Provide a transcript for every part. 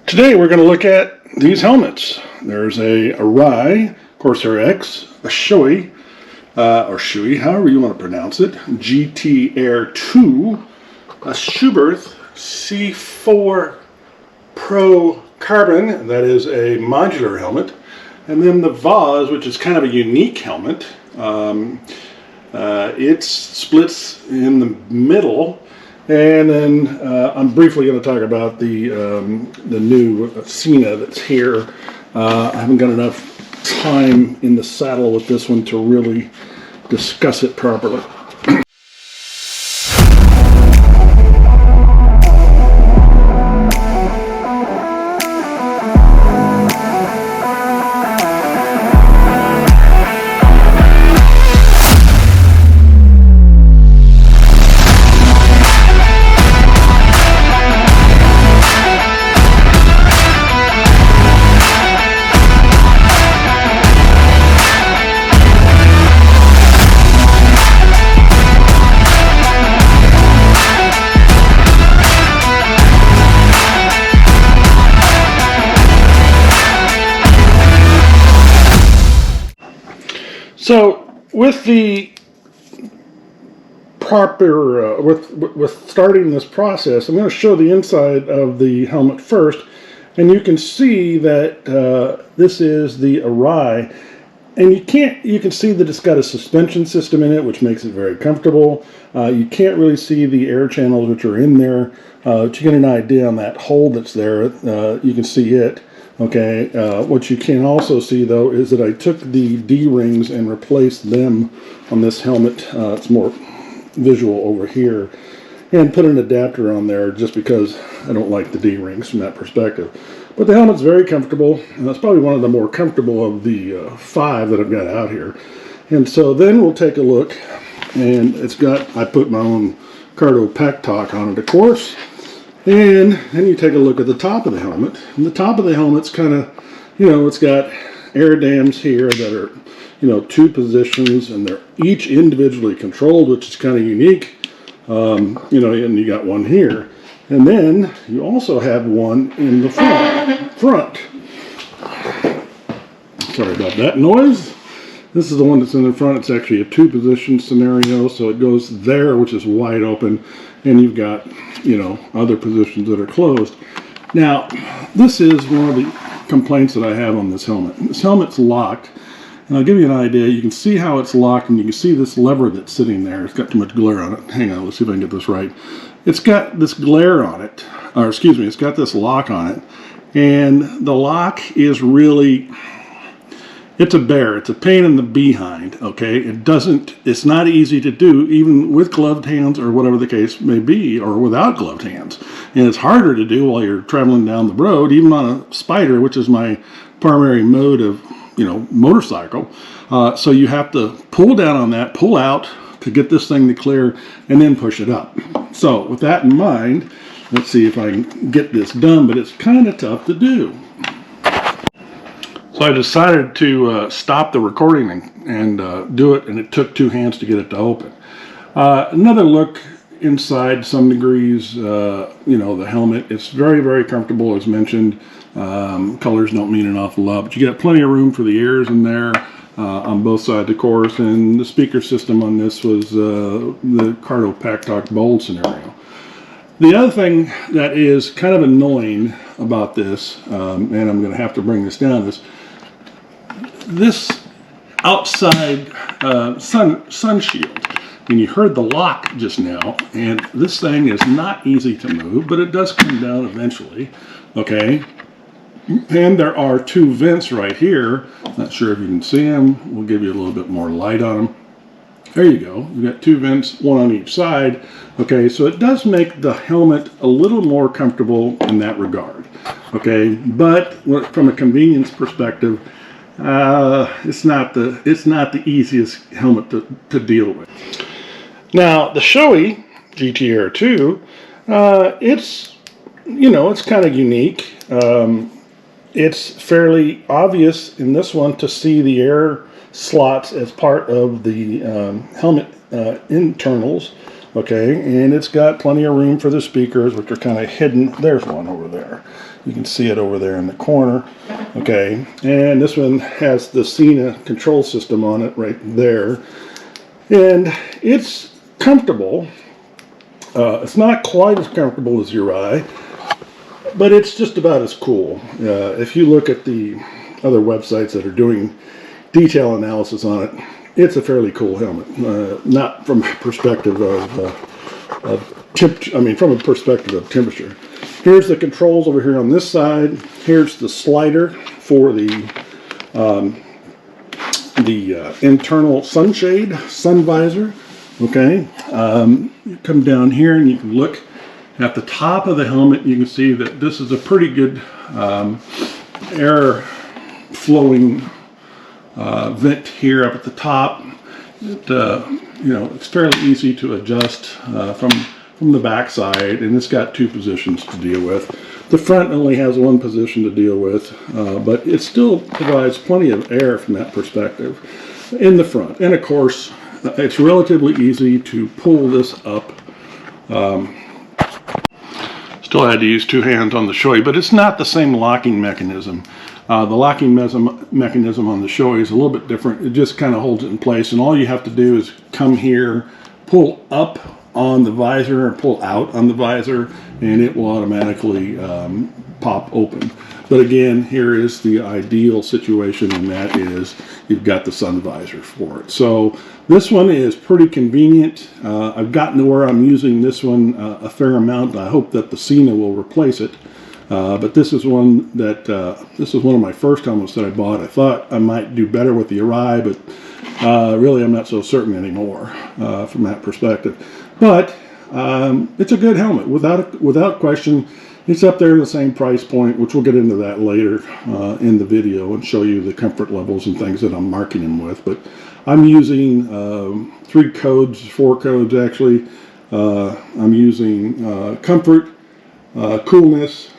Today we're going to look at these helmets. There's a Arai Corsair X, a Shoei, or Shoei, however you want to pronounce it, GT Air 2, a Schubert C4 Pro Carbon, that is a modular helmet, and then the Vozz, which is kind of a unique helmet. It splits in the middle. And then I'm briefly going to talk about the new Sena that's here. I haven't got enough time in the saddle with this one to really discuss it properly. So with the proper, with starting this process, I'm going to show the inside of the helmet first, and you can see that this is the Arai, and you can see that it's got a suspension system in it, which makes it very comfortable. You can't really see the air channels which are in there. To get an idea on that hole that's there, you can see it. Okay, what you can also see though is that I took the D-rings and replaced them on this helmet. It's more visual over here, and put an adapter on there just because I don't like the D-rings from that perspective. But the helmet's very comfortable, and it's probably one of the more comfortable of the 5 that I've got out here. And so then we'll take a look, and I put my own Cardo pack talk on it, of course. And then you take a look at the top of the helmet. And the top of the helmet's kind of, it's got air dams here that are, 2 positions, and they're each individually controlled, which is kind of unique. And you got one here. And then you also have one in the front. Sorry about that noise. This is the one that's in the front. It's actually a 2-position scenario, so it goes there, which is wide open, and you've got, other positions that are closed. Now, this is one of the complaints that I have on this helmet. This helmet's locked, and I'll give you an idea. You can see how it's locked, and you can see this lever that's sitting there. It's got too much glare on it. Hang on, let's see if I can get this right. It's got this glare on it, or excuse me, it's got this lock on it, and the lock is really, it's a bear. It's a pain in the behind, okay? It's not easy to do, even with gloved hands or whatever the case may be, or without gloved hands. And it's harder to do while you're traveling down the road, even on a Spyder, which is my primary mode of, motorcycle. So you have to pull down on that, pull out to get this thing to clear, and then push it up. So with that in mind, let's see if I can get this done, but it's kind of tough to do. So I decided to stop the recording and do it, and it took 2 hands to get it to open. Another look inside, some degrees, the helmet. It's very, very comfortable, as mentioned. Colors don't mean an awful lot, but you got plenty of room for the ears in there on both sides, of course. And the speaker system on this was the Cardo Pack Talk Bold scenario. The other thing that is kind of annoying about this, and I'm going to have to bring this down, is this outside sun shield. And you heard the lock just now, and this thing is not easy to move, but it does come down eventually, okay? And there are 2 vents right here. Not sure if you can see them. We'll give you a little bit more light on them. There you go. You've got 2 vents, 1 on each side. Okay, so it does make the helmet a little more comfortable in that regard. Okay, but from a convenience perspective, it's not the easiest helmet to deal with. Now the Shoei GT Air 2, it's kind of unique. It's fairly obvious in this one to see the air slots as part of the helmet internals. Okay, and it's got plenty of room for the speakers, which are kind of hidden. There's one over there. You can see it over there in the corner. Okay, and this one has the Sena control system on it right there. And it's comfortable. It's not quite as comfortable as your Arai, but it's just about as cool. If you look at the other websites that are doing detail analysis on it, it's a fairly cool helmet. Not from a perspective from a perspective of temperature. Here's the controls over here on this side. Here's the slider for the internal sunshade, sun visor. Okay, you come down here and you can look at the top of the helmet. You can see that this is a pretty good air flowing vent here up at the top. It's fairly easy to adjust from the back side, and it's got two positions to deal with. The front only has one position to deal with, but it still provides plenty of air from that perspective in the front. And of course, it's relatively easy to pull this up. Still had to use two hands on the Shoei, but it's not the same locking mechanism. The locking mechanism on the Shoei is a little bit different. It just kind of holds it in place, and all you have to do is come here, pull up on the visor, or pull out on the visor, and it will automatically pop open. But again, here is the ideal situation, and that is you've got the sun visor for it. So this one is pretty convenient. I've gotten to where I'm using this one a fair amount. I hope that the Sena will replace it. But this is one that this is one of my first helmets that I bought. I thought I might do better with the Arai, but really I'm not so certain anymore from that perspective. But it's a good helmet without question. It's up there in the same price point, which we'll get into that later in the video and show you the comfort levels and things that I'm marking them with. But I'm using 4 codes actually. I'm using comfort, coolness,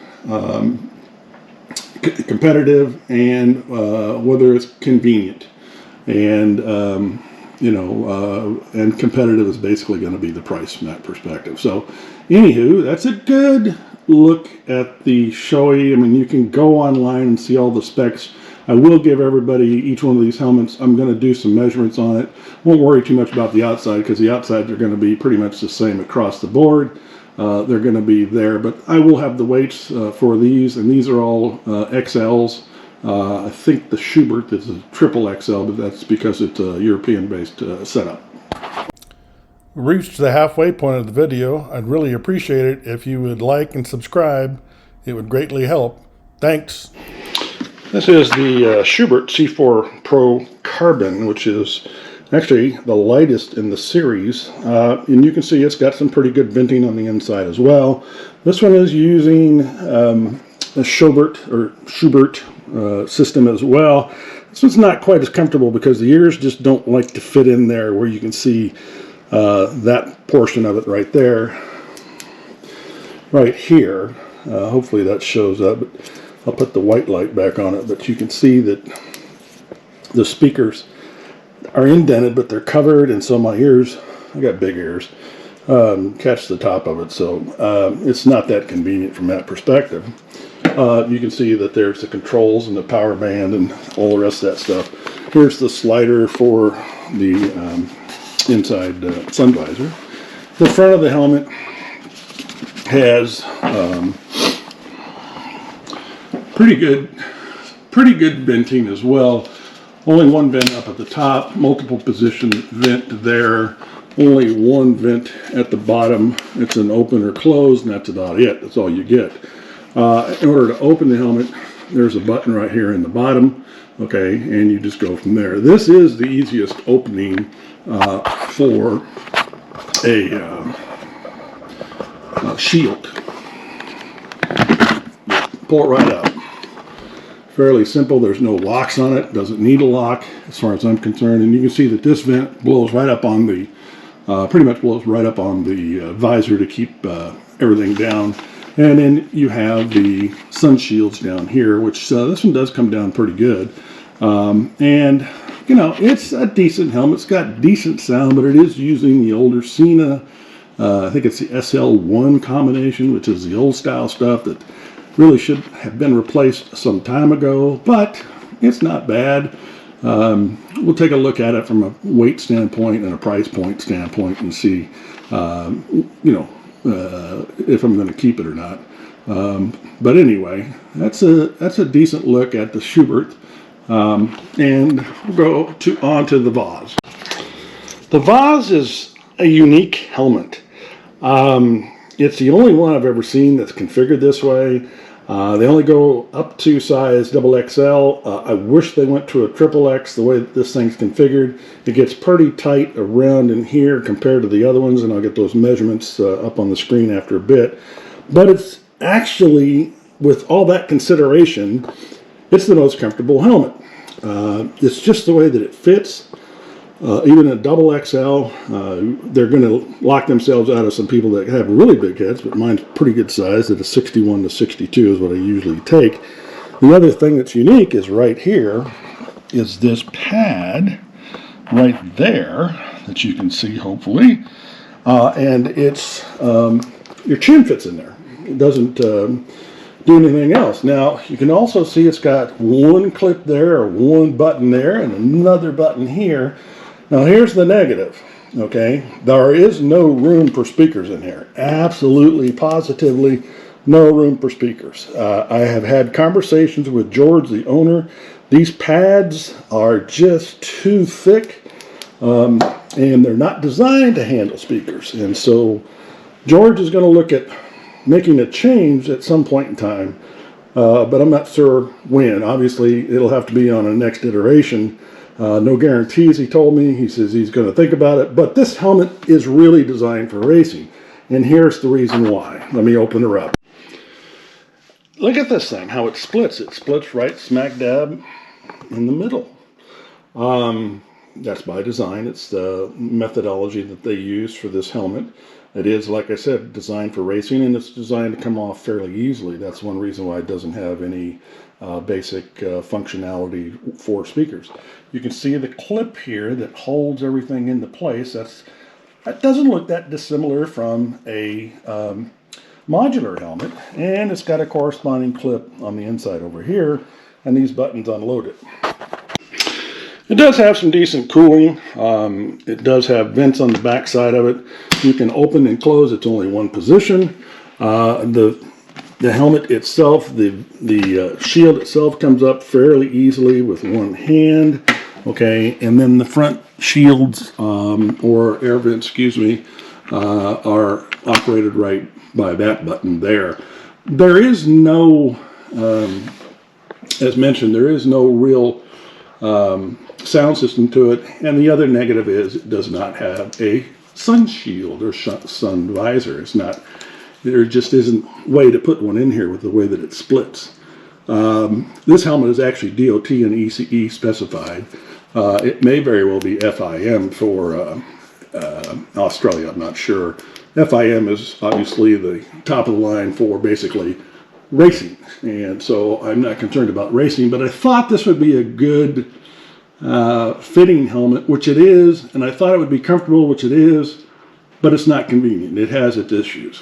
competitive, and whether it's convenient. And and competitive is basically going to be the price from that perspective. So anywho, that's a good look at the Shoei. I mean, you can go online and see all the specs. I will give everybody each one of these helmets. I'm going to do some measurements on it. Won't worry too much about the outside, because the outsides are going to be pretty much the same across the board. They're going to be there, but I will have the weights for these, and these are all XLs. I think the Schuberth is a triple XL, but that's because it's a European-based setup. We reached the halfway point of the video. I'd really appreciate it if you would like and subscribe. It would greatly help. Thanks. This is the Schubert C4 Pro Carbon, which is actually the lightest in the series. And you can see it's got some pretty good venting on the inside as well. This one is using a Schubert system as well. This one's not quite as comfortable because the ears just don't like to fit in there where you can see that portion of it right there, right here. Hopefully that shows up. I'll put the white light back on it, but you can see that the speakers are indented, but they're covered, and so my ears, I got big ears, catch the top of it, so it's not that convenient from that perspective. You can see that there's the controls and the power band and all the rest of that stuff. Here's the slider for the inside sun visor. The front of the helmet has pretty good venting as well. Only one vent up at the top, multiple position vent there, only one vent at the bottom. It's an open or closed, and that's about it. That's all you get. In order to open the helmet, there's a button right here in the bottom, okay, and you just go from there. This is the easiest opening for a shield. Pull it right out. Fairly simple. There's no locks on it. Doesn't need a lock as far as I'm concerned. And you can see that this vent blows right up on the, pretty much blows right up on the visor to keep everything down. And then you have the sun shields down here, which this one does come down pretty good. And you know, it's a decent helmet. It's got decent sound, but it is using the older Sena I think it's the SL1 combination, which is the old style stuff that really should have been replaced some time ago, but it's not bad. We'll take a look at it from a weight standpoint and a price point standpoint and see, if I'm going to keep it or not. But anyway, that's a decent look at the Schuberth, and we'll go on to the Vozz. The Vozz is a unique helmet. It's the only one I've ever seen that's configured this way. They only go up to size XXL. I wish they went to a XXX the way that this thing's configured. It gets pretty tight around in here compared to the other ones, and I'll get those measurements up on the screen after a bit. But it's actually, with all that consideration, it's the most comfortable helmet. It's just the way that it fits. Even a XXL, they're going to lock themselves out of some people that have really big heads, but mine's pretty good size at a 61 to 62 is what I usually take. The other thing that's unique is right here is this pad right there that you can see, hopefully, and it's your chin fits in there. It doesn't do anything else. Now, you can also see it's got one clip there, or one button there, and another button here. Now here's the negative, okay? There is no room for speakers in here. Absolutely, positively, no room for speakers. I have had conversations with George, the owner. These pads are just too thick, and they're not designed to handle speakers. And so George is going to look at making a change at some point in time, but I'm not sure when. Obviously, it'll have to be on a next iteration. No guarantees, he told me. He says he's going to think about it. But this helmet is really designed for racing. And here's the reason why. Let me open her up. Look at this thing, how it splits. It splits right smack dab in the middle. That's by design. It's the methodology that they use for this helmet. It is, like I said, designed for racing, and it's designed to come off fairly easily. That's one reason why it doesn't have any basic functionality for speakers. You can see the clip here that holds everything into place. That doesn't look that dissimilar from a modular helmet, and it's got a corresponding clip on the inside over here, and these buttons unload it. It does have some decent cooling. It does have vents on the back side of it. You can open and close. It's only one position. The helmet itself, the shield itself comes up fairly easily with one hand. Okay, and then the front shields or air vents, excuse me, are operated right by that button there. There is no, as mentioned, there is no real sound system to it, and the other negative is it does not have a sun shield or sun visor. It's not, there just isn't a way to put one in here with the way that it splits. This helmet is actually DOT and ECE specified. It may very well be FIM for Australia, I'm not sure. FIM is obviously the top of the line for basically racing, and so I'm not concerned about racing, but I thought this would be a good fitting helmet, which it is, and I thought it would be comfortable, which it is, but it's not convenient. It has its issues.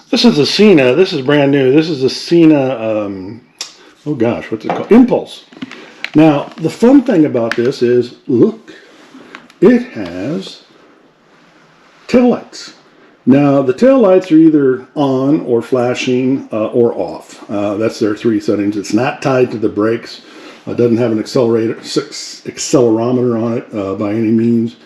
This is the Sena. This is brand new. This is the Sena, oh gosh, what's it called? Impulse. Now, the fun thing about this is, look, it has taillights. Now, the taillights are either on or flashing or off. That's their three settings. It's not tied to the brakes. It doesn't have an accelerometer on it by any means,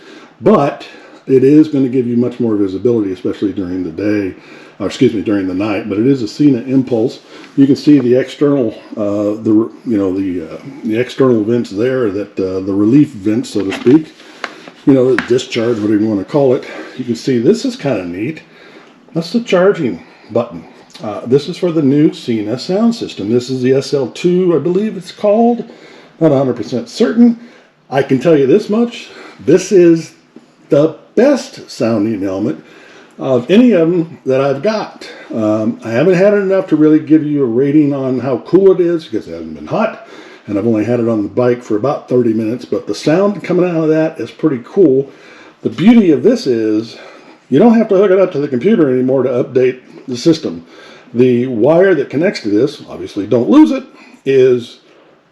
but it is going to give you much more visibility, especially during the day, or excuse me, during the night. But it is a Sena Impulse. You can see the external, the external vents there, that the relief vents, so to speak. You know, discharge, whatever you want to call it. You can see this is kind of neat. That's the charging button. This is for the new Sena sound system. This is the SL2, I believe it's called. Not 100% certain. I can tell you this much. This is the best sounding helmet of any of them that I've got. I haven't had it enough to really give you a rating on how cool it is because it hasn't been hot, and I've only had it on the bike for about 30 minutes, but the sound coming out of that is pretty cool. The beauty of this is you don't have to hook it up to the computer anymore to update the system. The wire that connects to this, obviously don't lose it, is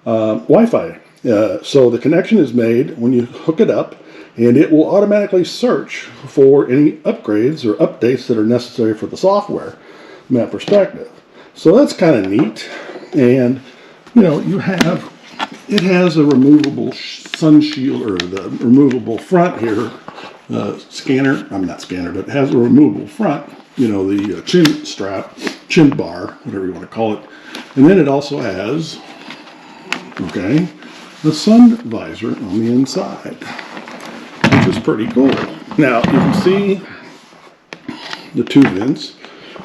Wi-Fi. So the connection is made when you hook it up, and it will automatically search for any upgrades or updates that are necessary for the software from that perspective. So that's kind of neat. And you know, it has a removable sun shield, or the removable front here, scanner. I'm not scanner, but it has a removable front, you know, the chin strap, chin bar, whatever you want to call it. And then it also has, okay, the sun visor on the inside, which is pretty cool. Now, you can see the two vents.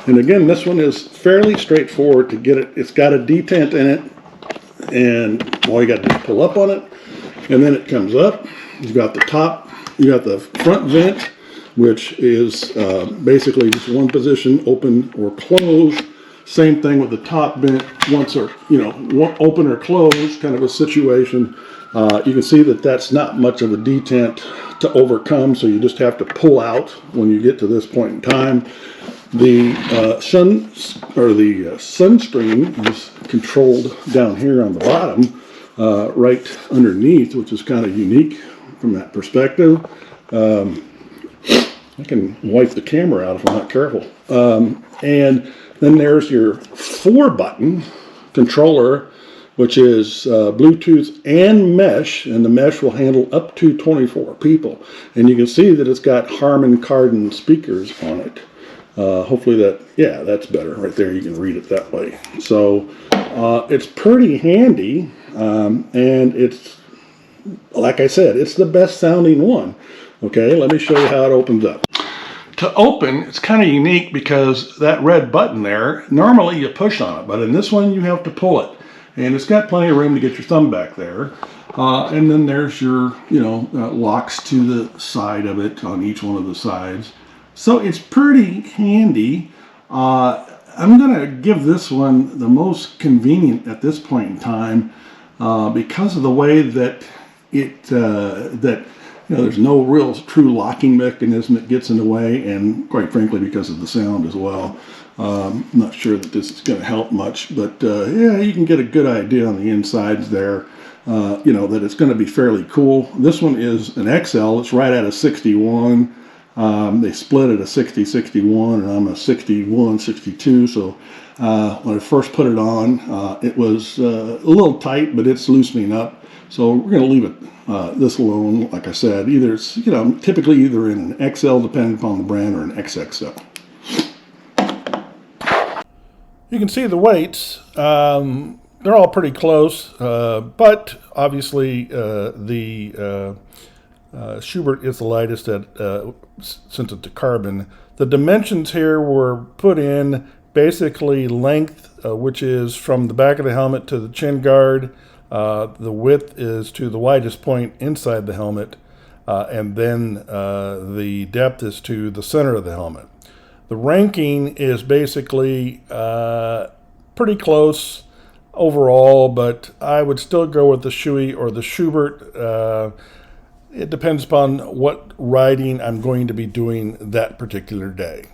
And again, this one is fairly straightforward to get it. It's got a detent in it, and all you got to do is pull up on it, and then it comes up. You've got the top, you got the front vent, which is basically just one position, open or close. Same thing with the top vent, once or, you know, open or close kind of a situation. You can see that that's not much of a detent to overcome, so you just have to pull out when you get to this point in time. The sunscreen is controlled down here on the bottom, right underneath, which is kind of unique from that perspective. I can wipe the camera out if I'm not careful. And then there's your 4-button controller, which is Bluetooth and mesh, and the mesh will handle up to 24 people. And you can see that it's got Harman Kardon speakers on it. Hopefully that, yeah, that's better right there. You can read it that way. So it's pretty handy, and it's, like I said, it's the best sounding one. Okay, let me show you how it opens up. To open, it's kind of unique because that red button there, normally you push on it, but in this one you have to pull it. And it's got plenty of room to get your thumb back there. And then there's your, you know, locks to the side of it on each one of the sides. So it's pretty handy. I'm going to give this one the most convenient at this point in time because of the way that it, you know, there's no real true locking mechanism that gets in the way, and quite frankly because of the sound as well. I'm not sure that this is going to help much, but yeah, you can get a good idea on the insides there, you know, that it's going to be fairly cool. This one is an XL. It's right at a 61. They split at a 60-61, and I'm a 61-62, so when I first put it on, it was a little tight, but it's loosening up. So we're going to leave it this alone. Like I said, either it's, you know, typically either in an XL, depending upon the brand, or an XXL. You can see the weights. They're all pretty close, but obviously the Schubert is the lightest since it's a carbon. The dimensions here were put in basically length, which is from the back of the helmet to the chin guard. The width is to the widest point inside the helmet, and then the depth is to the center of the helmet. The ranking is basically pretty close overall, but I would still go with the Shoei or the Schubert. It depends upon what riding I'm going to be doing that particular day.